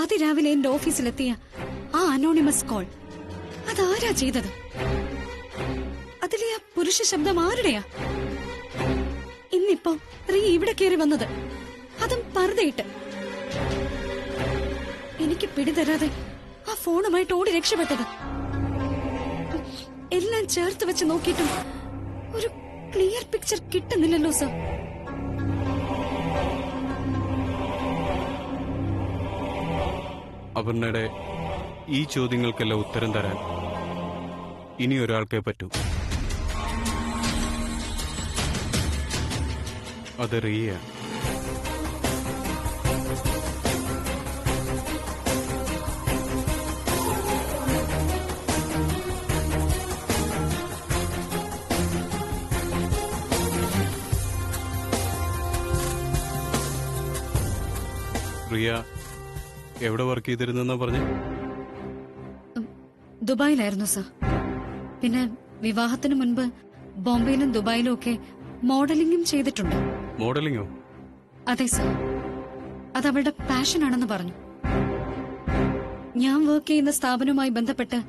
അതിരാവിലെ എന്റെ ഓഫീസിലെത്തിയ ആ അനോണിമസ് കോൾ അതാരാ ചെയ്തത്? അതിലെ ആ പുരുഷ ശബ്ദം ആരുടെയാ? ഇന്നിപ്പോ റിയ ഇവിടെ കയറി വന്നത്, അതും പർദ്ദയിട്ട്. എനിക്ക് പിടിതരാതെ ആ ഫോണുമായിട്ട് ഓടി രക്ഷപ്പെട്ടത്. എല്ലാം ചേർത്ത് വെച്ച് നോക്കിയിട്ടും ഒരു ക്ലിയർ പിക്ചർ കിട്ടുന്നില്ലല്ലോ സർ. അപർണയുടെ ഈ ചോദ്യങ്ങൾക്കെല്ലാം ഉത്തരം തരാൻ ഇനി ഒരാൾക്കേ പറ്റൂ. അത് റിയയാണ്. റിയ എവിടെ വർക്ക് ചെയ്തിരുന്നെന്നാ പറഞ്ഞു? ദുബായിലായിരുന്നു സർ. പിന്നെ വിവാഹത്തിന് മുൻപ് ബോംബെയിലും ദുബായിലും ഒക്കെ മോഡലിംഗും ചെയ്തിട്ടുണ്ട്. മോഡലിംഗോ? അതെ സർ, അതവളുടെ പാഷനാണെന്ന് പറഞ്ഞു. ഞാൻ വർക്ക് ചെയ്യുന്ന സ്ഥാപനവുമായി ബന്ധപ്പെട്ട്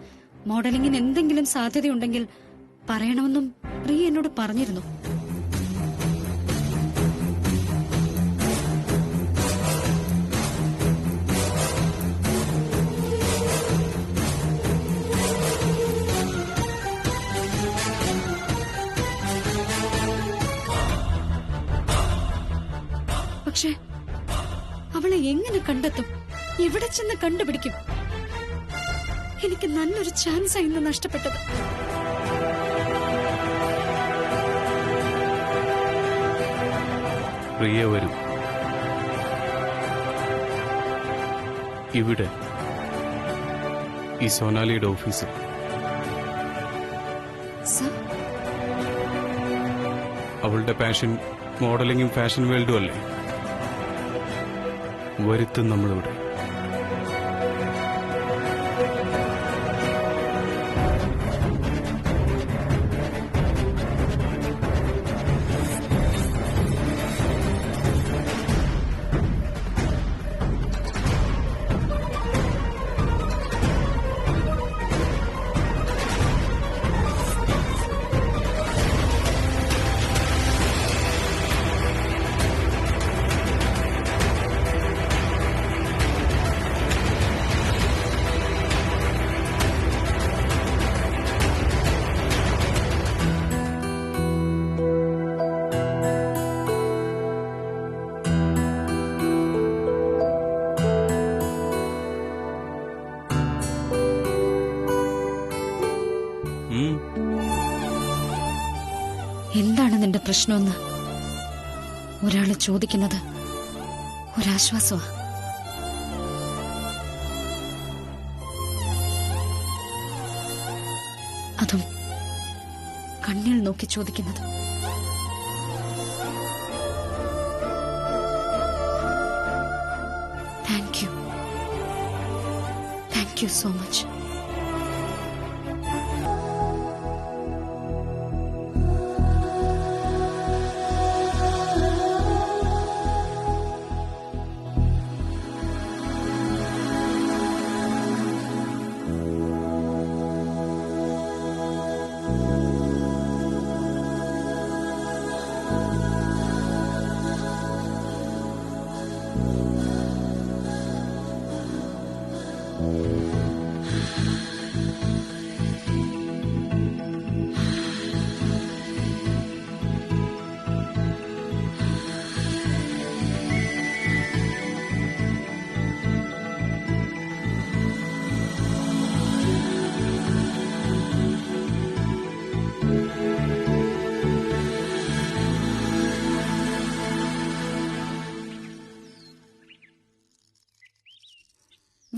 മോഡലിംഗിന് എന്തെങ്കിലും സാധ്യതയുണ്ടെങ്കിൽ പറയണമെന്നും റിയ എന്നോട് പറഞ്ഞിരുന്നു. പക്ഷേ അവളെ എങ്ങനെ കണ്ടെത്തും? എവിടെ ചെന്ന് കണ്ടുപിടിക്കും? എനിക്ക് നല്ലൊരു ചാൻസ് ഇന്ന് നഷ്ടപ്പെട്ടത്. റിയ വരും. ഇവിടെ ഈ സോനാലിയുടെ ഓഫീസിൽ. അവളുടെ പാഷൻ മോഡലിംഗും ഫാഷൻ വേൾഡും അല്ലേ? വരുത്തും നമ്മളിവിടെ. എന്താണ് നിന്റെ പ്രശ്നമെന്ന് ഒരാള് ചോദിക്കുന്നത് ഒരാശ്വാസമാ. അതും കണ്ണിൽ നോക്കി ചോദിക്കുന്നത്. Thank you so much.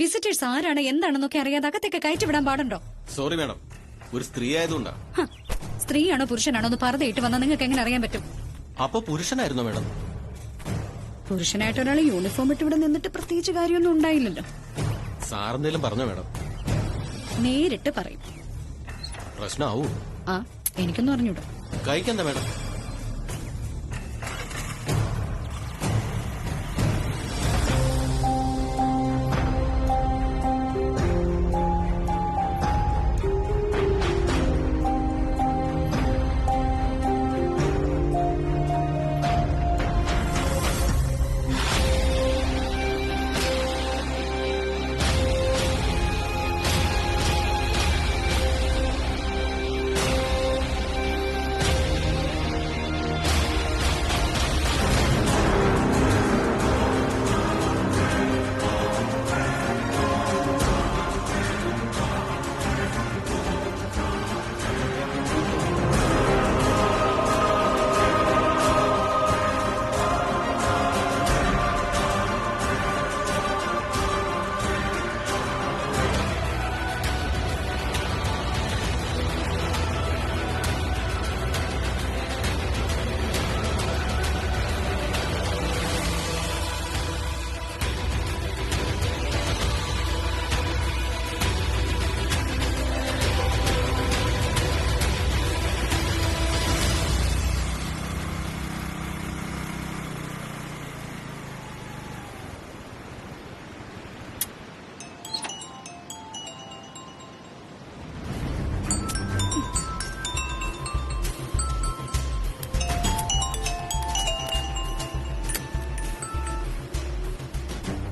Visitors ആരാണ് എന്താണെന്നൊക്കെ അറിയാതെ അകത്തേക്ക് കയറ്റിവിടാൻ പാടുണ്ടോ? സോറി മാഡം, ഒരു സ്ത്രീ ആയതുകൊണ്ടാ. സ്ത്രീയാണോ പുരുഷനാണോ എന്ന് പർദ്ദയിട്ട് വന്നാൽ നിങ്ങൾക്ക് എങ്ങനെ അറിയാൻ പറ്റും? അപ്പൊ പുരുഷനായിരുന്നോ മാഡം? പുരുഷനായിട്ട് ഒരാൾ യൂണിഫോം ഇട്ട് ഇവിടെ നിന്നിട്ട് പ്രത്യേകിച്ച് കാര്യമൊന്നും ഉണ്ടായില്ലല്ലോ. സാറെന്തേലും പറഞ്ഞോ മാഡം? നേരിട്ട് പറയും. പ്രശ്നാവൂ? ആ, എനിക്കൊന്നും അറിഞ്ഞൂടാ. കഴിക്കണ്ട മാഡം.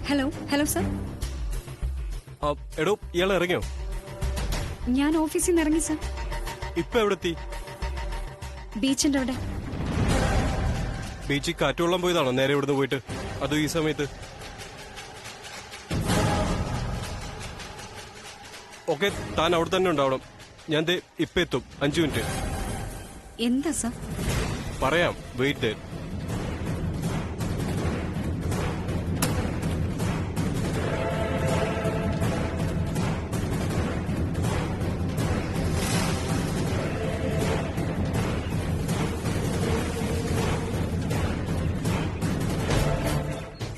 Hello hello sir. എടോ ഇയാൾ ഇറങ്ങിയോ? ഞാൻ ഓഫീസിൽ നിന്ന് ഇറങ്ങി സർ. ഇപ്പൊ എവിടെത്തി? ബീച്ചിന്റെ അവിടെ. ബീച്ചിൽ കാറ്റുകൊള്ളാൻ പോയതാണോ നേരെ ഇവിടുന്ന് പോയിട്ട്? അതോ ഈ സമയത്ത്? ഓക്കെ, താൻ അവിടെ തന്നെ ഉണ്ടാവണം. ഞാൻ ദേ ഇപ്പൊ എത്തും. 5 മിനിറ്റ്. എന്താ സർ? പറയാം, വെയിറ്റ്.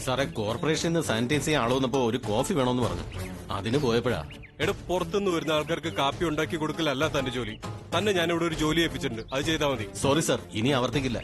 സാറേ, കോർപ്പറേഷനിൽ നിന്ന് സാനിറ്റൈസ് ചെയ്യാൻ ആളോ വന്നപ്പോ ഒരു കോഫി വേണമെന്ന് പറഞ്ഞു. അതിന് പോയപ്പോഴാ. എടോ, പുറത്തുനിന്ന് വരുന്ന ആൾക്കാർക്ക് കാപ്പി ഉണ്ടാക്കി കൊടുക്കലല്ല തന്റെ ജോലി. തന്നെ ഞാനിവിടെ ഒരു ജോലി ഏൽപ്പിച്ചിട്ടുണ്ട്, അത് ചെയ്താൽ മതി. സോറി സാർ, ഇനി ആവർത്തിക്കില്ല.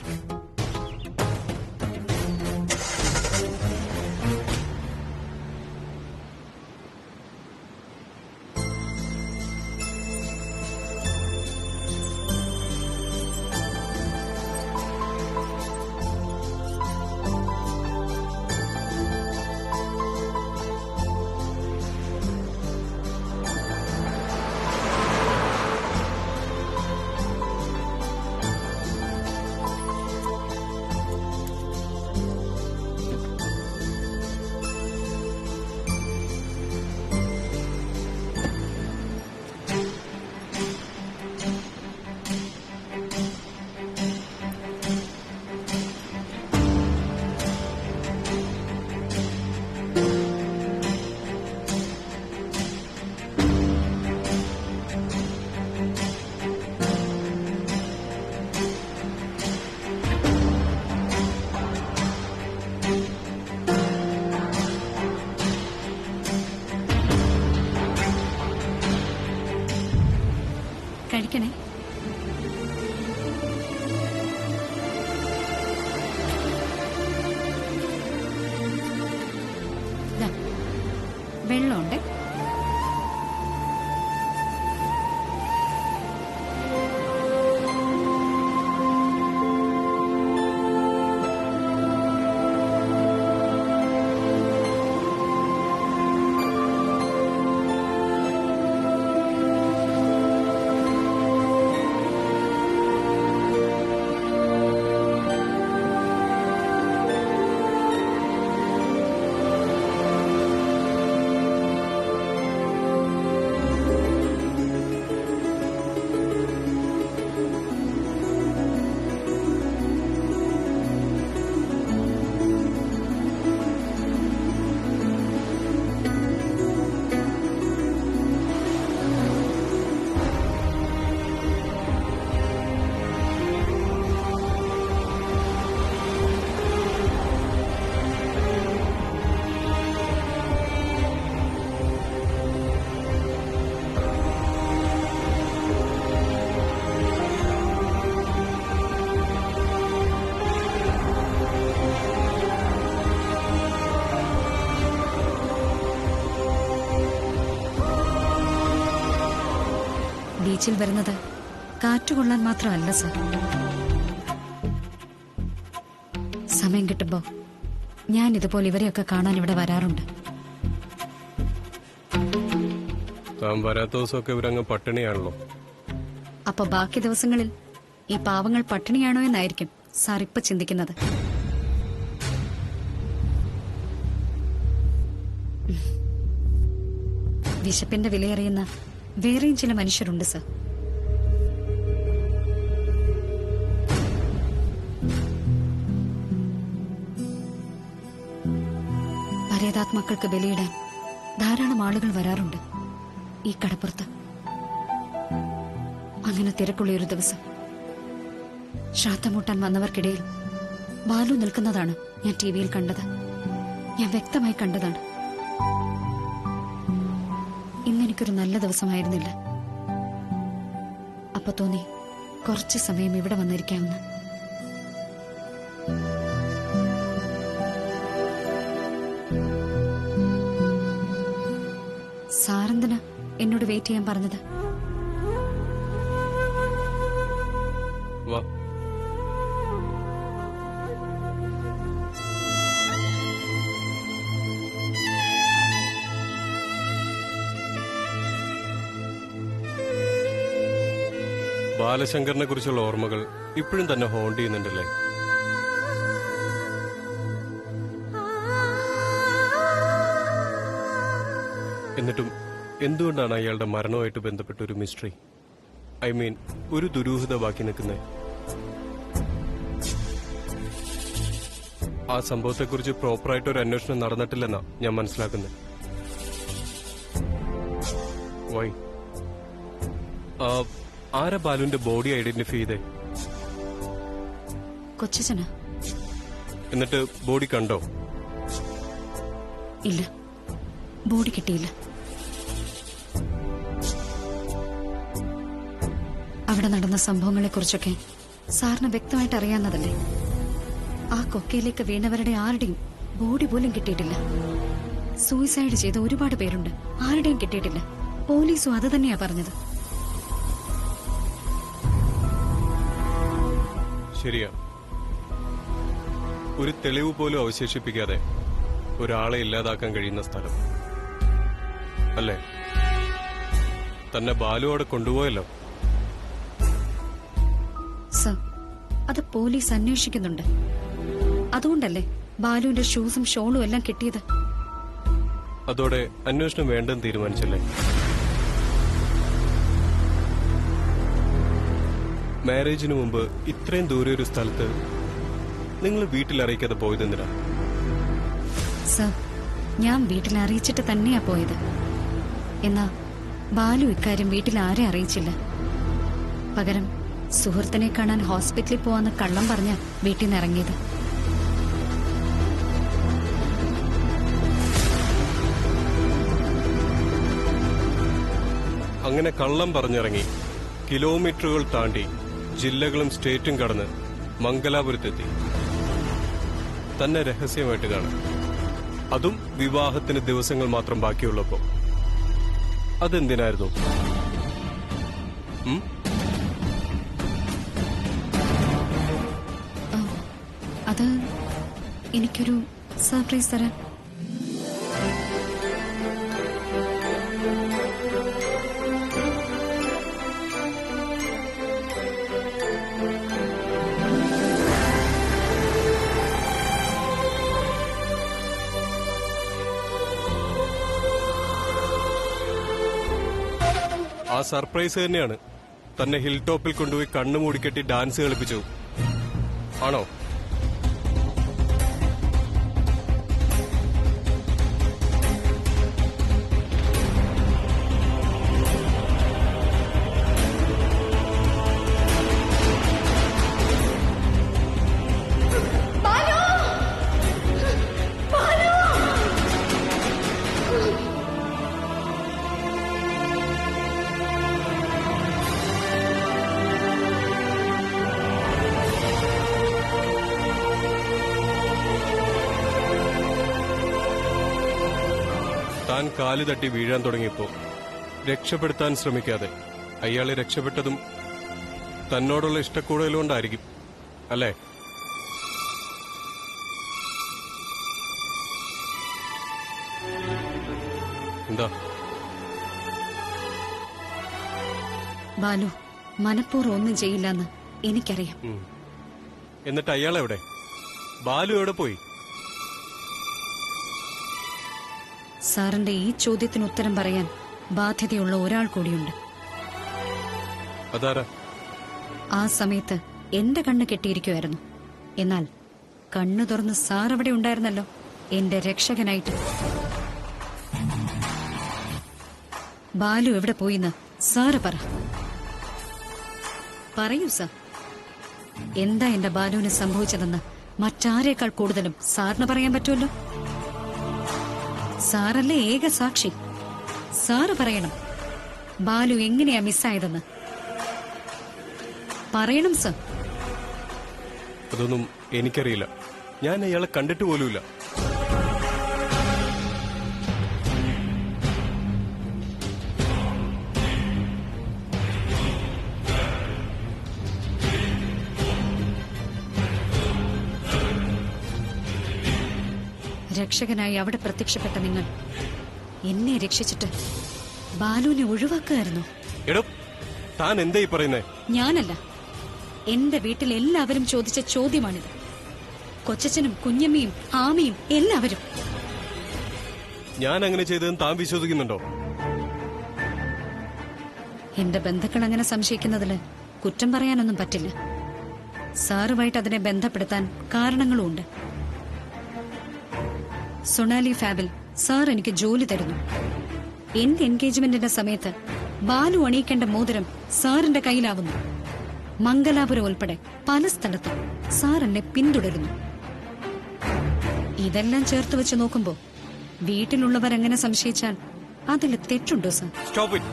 കഴിക്കണേ. വെള്ളമുണ്ട്. ബീച്ചിൽ വരുന്നത് കാറ്റുകൊള്ളാൻ മാത്രമല്ല സർ. സമയം കിട്ടുമ്പോ ഞാൻ ഇതുപോലെ ഇവരെയൊക്കെ കാണാൻ ഇവിടെ വരാറുണ്ട്. താൻ വരാത്ത ദിവസമൊക്കെ ഇവരങ്ങ് പട്ടിണിയാണല്ലോ. അപ്പൊ ബാക്കി ദിവസങ്ങളിൽ ഈ പാവങ്ങൾ പട്ടിണിയാണോ എന്നായിരിക്കും സാർ ഇപ്പൊ ചിന്തിക്കുന്നത്. വിശപ്പിന്റെ വിലയറിയുന്ന വേറെയും ചില മനുഷ്യരുണ്ട് സർ. പരേതാത്മാക്കൾക്ക് ബലിയിടാൻ ധാരാളം ആളുകൾ വരാറുണ്ട് ഈ കടപ്പുറത്ത്. അങ്ങനെ തിരക്കുള്ള ഒരു ദിവസം ശ്രാദ്ധമൂട്ടാൻ വന്നവർക്കിടയിൽ ബാലു നിൽക്കുന്നതാണ് ഞാൻ ടിവിയിൽ കണ്ടത്. ഞാൻ വ്യക്തമായി കണ്ടതാണ്. ഇന്നെനിക്കൊരു നല്ല ദിവസമായിരുന്നില്ല. അപ്പൊ തോന്നി കുറച്ചു സമയം ഇവിടെ വന്നിരിക്കാമെന്ന്. സാറെന്തിനാ എന്നോട് വെയിറ്റ് ചെയ്യാൻ പറഞ്ഞത്? വാ. ബാലശങ്കറിനെ കുറിച്ചുള്ള ഓർമ്മകൾ ഇപ്പോഴും തന്നെ ഹോണ്ട് ചെയ്യുന്നുണ്ടല്ലേ? എന്നിട്ടും എന്തുകൊണ്ടാണ് അയാളുടെ മരണവുമായിട്ട് ബന്ധപ്പെട്ട ഒരു മിസ്റ്ററി, ഐ മീൻ ഒരു ദുരൂഹത ബാക്കി നിൽക്കുന്നത്? ആ സംഭവത്തെക്കുറിച്ച് പ്രോപ്പറായിട്ട് ഒരു അന്വേഷണം നടന്നിട്ടില്ലെന്നാ ഞാൻ മനസ്സിലാക്കുന്നത്. വൈ? ആരാ ബാലുവിന്റെ ബോഡി ഐഡന്റിഫൈ ചെയ്തേ? കൊച്ചച്ഛനാ. എന്നിട്ട് ബോഡി കണ്ടോ? ഇല്ല, ബോഡി കിട്ടിയില്ല. അവിടെ നടന്ന സംഭവങ്ങളെക്കുറിച്ചൊക്കെ സാറിന് വ്യക്തമായിട്ട് അറിയാവുന്നതല്ലേ? ആ കൊക്കയിലേക്ക് വീണവരുടെ ആരുടെയും ബോഡി പോലും കിട്ടിയിട്ടില്ല. സൂയിസൈഡ് ചെയ്ത ഒരുപാട് പേരുണ്ട്, ആരുടെയും കിട്ടിയിട്ടില്ല. പോലീസും അത് തന്നെയാ പറഞ്ഞത്. ശരിയാ. ഒരു തെളിവ് പോലും അവശേഷിപ്പിക്കാതെ ഒരാളെ ഇല്ലാതാക്കാൻ കഴിയുന്ന സ്ഥലം അല്ലേ? തന്നെ ബാലു അവിടെ കൊണ്ടുപോയല്ലോ. സർ, അത് പോലീസ് അന്വേഷിക്കുന്നുണ്ട്. അതുകൊണ്ടല്ലേ ബാലുവിന്റെ ഷൂസും ഷോളും എല്ലാം കിട്ടിയത്. അതോടെ അന്വേഷണം വേണ്ടെന്ന് തീരുമാനിച്ചല്ലേ? മാരേജിന് മുമ്പ് ഇത്രയും ദൂരെ ഒരു സ്ഥലത്ത് നിങ്ങൾ വീട്ടിൽ അറിയിക്കാതെ പോയതെന്തിനാ? സർ, ഞാൻ വീട്ടിൽ അറിയിച്ചിട്ട് തന്നെയാ പോയത്. എന്നാ ബാലു ഇക്കാര്യം വീട്ടിൽ ആരെ അറിയിച്ചില്ല. പകരം സുഹൃത്തിനെ കാണാൻ ഹോസ്പിറ്റലിൽ പോവാന്ന് കള്ളം പറഞ്ഞ വീട്ടിൽ നിന്ന് ഇറങ്ങിയത്. അങ്ങനെ കള്ളം പറഞ്ഞിറങ്ങി കിലോമീറ്ററുകൾ താണ്ടി ജില്ലകളും സ്റ്റേറ്റും കടന്ന് മംഗലാപുരത്തെത്തി. തന്നെ രഹസ്യമായിട്ട് കാണാം, അതും വിവാഹത്തിന് ദിവസങ്ങൾ മാത്രം ബാക്കിയുള്ളപ്പോ. അതെന്തിനായിരുന്നു? അത് എനിക്കൊരു സർപ്രൈസ് തരാൻ. ആ സർപ്രൈസ് തന്നെയാണ് തന്നെ ഹിൽ ടോപ്പിൽ കൊണ്ടുപോയി കണ്ണു മൂടിക്കെട്ടി ഡാൻസ് കളിപ്പിച്ചു, ആണോ? താൻ കാല് തട്ടി വീഴാൻ തുടങ്ങിയപ്പോ രക്ഷപ്പെടുത്താൻ ശ്രമിക്കാതെ അയാളെ രക്ഷപ്പെട്ടതും തന്നോടുള്ള ഇഷ്ടക്കൂടുതലുകൊണ്ടായിരിക്കും അല്ലേ? എന്താ? ബാലു മനഃപൂർവ്വം ഒന്നും ചെയ്യില്ലെന്ന് എനിക്കറിയാം. എന്നിട്ട് അയാളെവിടെ? ബാലു എവിടെ പോയി? സാറിന്റെ ഈ ചോദ്യത്തിന് ഉത്തരം പറയാൻ ബാധ്യതയുള്ള ഒരാൾ കൂടിയുണ്ട്. അതാരാ? ആ സമയത്ത് എന്റെ കണ്ണ് കെട്ടിയിരിക്കുമായിരുന്നു. എന്നാൽ കണ്ണു തുറന്ന് സാർ അവിടെ ഉണ്ടായിരുന്നല്ലോ, എന്റെ രക്ഷകനായിട്ട്. ബാലു എവിടെ പോയിന്ന് സാറ് പറയൂ സാർ. എന്താ എന്റെ ബാലുവിന് സംഭവിച്ചതെന്ന് മറ്റാരേക്കാൾ കൂടുതലും സാറിന് പറയാൻ പറ്റുമല്ലോ. സാറല്ലേ ഏക സാക്ഷി. സാറ് പറയണം ബാലു എങ്ങനെയാ മിസ്സായതെന്ന്. പറയണം സർ. അതൊന്നും എനിക്കറിയില്ല. ഞാൻ അയാളെ കണ്ടിട്ട് പോലുമില്ല. രക്ഷകനായി അവിടെ പ്രത്യക്ഷപ്പെട്ട നിങ്ങൾ എന്നെ രക്ഷിച്ചിട്ട് ബാലുവിനെ ഒഴിവാക്കുകയായിരുന്നു. എടോ, താൻ എന്തായി പറയുന്നേ? ഞാനല്ല, എന്റെ വീട്ടിൽ എല്ലാവരും ചോദിച്ച ചോദ്യമാണിത്. കൊച്ചച്ഛനും കുഞ്ഞമ്മയും ആമയും എല്ലാവരും. ഞാൻ അങ്ങനെ ചെയ്തതെന്ന് താൻ വിശ്വസിക്കുന്നുണ്ടോ? എന്റെ ബന്ധുക്കൾ അങ്ങനെ സംശയിക്കുന്നതില് കുറ്റം പറയാനൊന്നും പറ്റില്ല. സാറുമായിട്ട് അതിനെ ബന്ധപ്പെടുത്താൻ കാരണങ്ങളുമുണ്ട്. സൊണാലി ഫാബിൽ സാർ എനിക്ക് ജോലി തരുന്നു. എന്റെ എൻഗേജ്മെന്റിന്റെ സമയത്ത് ബാലു അണിയിക്കേണ്ട മോതിരം സാറിന്റെ കയ്യിലാവുന്നു. മംഗലാപുരം ഉൾപ്പെടെ പല സ്ഥലത്തും സാർ എന്നെ പിന്തുടരുന്നു. ഇതെല്ലാം ചേർത്ത് വെച്ച് നോക്കുമ്പോ വീട്ടിലുള്ളവരെങ്ങനെ സംശയിച്ചാൽ അതിൽ തെറ്റുണ്ടോ സാർ? Stop it.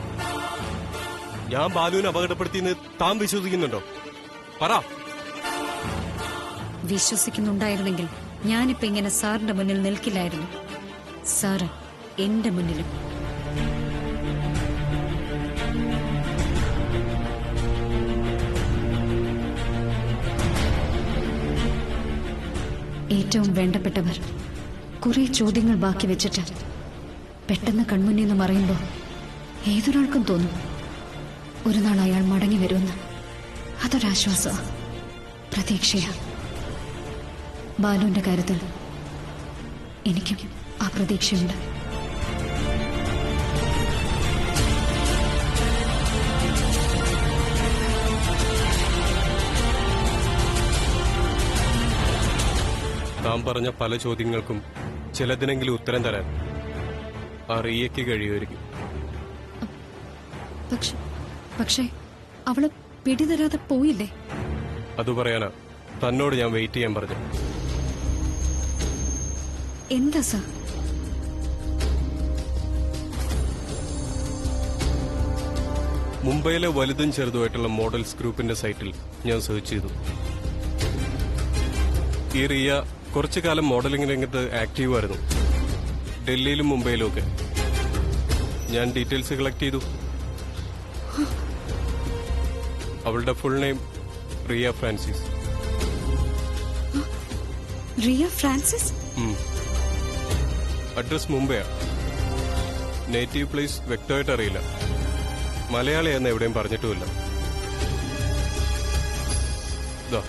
ഞാൻ ബാലുവിനെ അപകടപ്പെടുത്തിയെന്ന് താൻ വിശ്വസിക്കുന്നുണ്ടോ? പറ. വിശ്വസിക്കുന്നുണ്ടായിരുന്നെങ്കിൽ ഞാനിപ്പോ ഇങ്ങനെ സാറിന്റെ മുന്നിൽ നിൽക്കില്ലായിരുന്നു. സാറ് എന്റെ മുന്നിലും. ഏറ്റവും വേണ്ടപ്പെട്ടവർ കുറെ ചോദ്യങ്ങൾ ബാക്കി വെച്ചിട്ട് പെട്ടെന്ന് കൺമുന്നിൽ നിന്ന് മറയുമ്പോ ഏതൊരാൾക്കും തോന്നും ഒരു നാൾ അയാൾ മടങ്ങി വരുമെന്ന്. അതൊരാശ്വാസമാണ്, പ്രതീക്ഷയാ. ബാലുവിന്റെ കാര്യത്തിൽ എനിക്കും ആ പ്രതീക്ഷയുണ്ട്. താൻ പറഞ്ഞ പല ചോദ്യങ്ങൾക്കും ചിലതിനെങ്കിലും ഉത്തരം തരാൻ ആ റിയയ്ക്ക് കഴിയുമായിരിക്കും. പക്ഷേ അവള് പിടിതരാതെ പോയില്ലേ? അത് പറയാനാ തന്നോട് ഞാൻ വെയിറ്റ് ചെയ്യാൻ പറഞ്ഞു. എന്താ സാർ? മുംബൈയിലെ വലുതും ചെറുതുമായിട്ടുള്ള മോഡൽസ് ഗ്രൂപ്പിന്റെ സൈറ്റിൽ ഞാൻ സെർച്ച് ചെയ്തു. ഈ റിയ കുറച്ചു കാലം മോഡലിംഗ് രംഗത്ത് ആക്റ്റീവ് ആയിരുന്നു, ഡൽഹിയിലും മുംബൈയിലും ഒക്കെ. ഞാൻ ഡീറ്റെയിൽസ് കളക്ട് ചെയ്തു. അവളുടെ full name Riya Francis. Riya Francis? Address മുംബൈയാ. നേറ്റീവ് പ്ലേസ് വ്യക്തമായിട്ട് അറിയില്ല. മലയാളിയെന്ന് എവിടെയും പറഞ്ഞിട്ടുമില്ല. ദാ.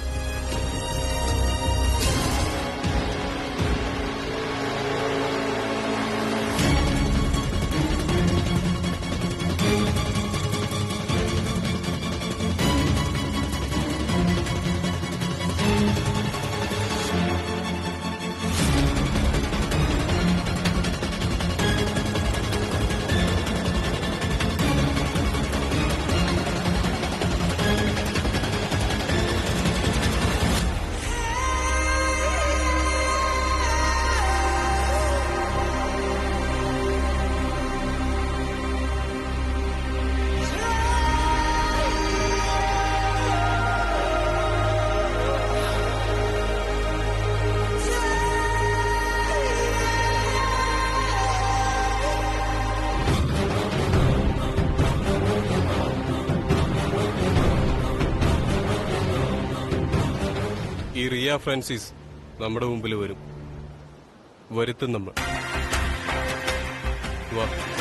ഈ റിയ ഫ്രാൻസിസ് നമ്മുടെ മുമ്പിൽ വരും. വരുത്തും നമ്മൾ. വാ.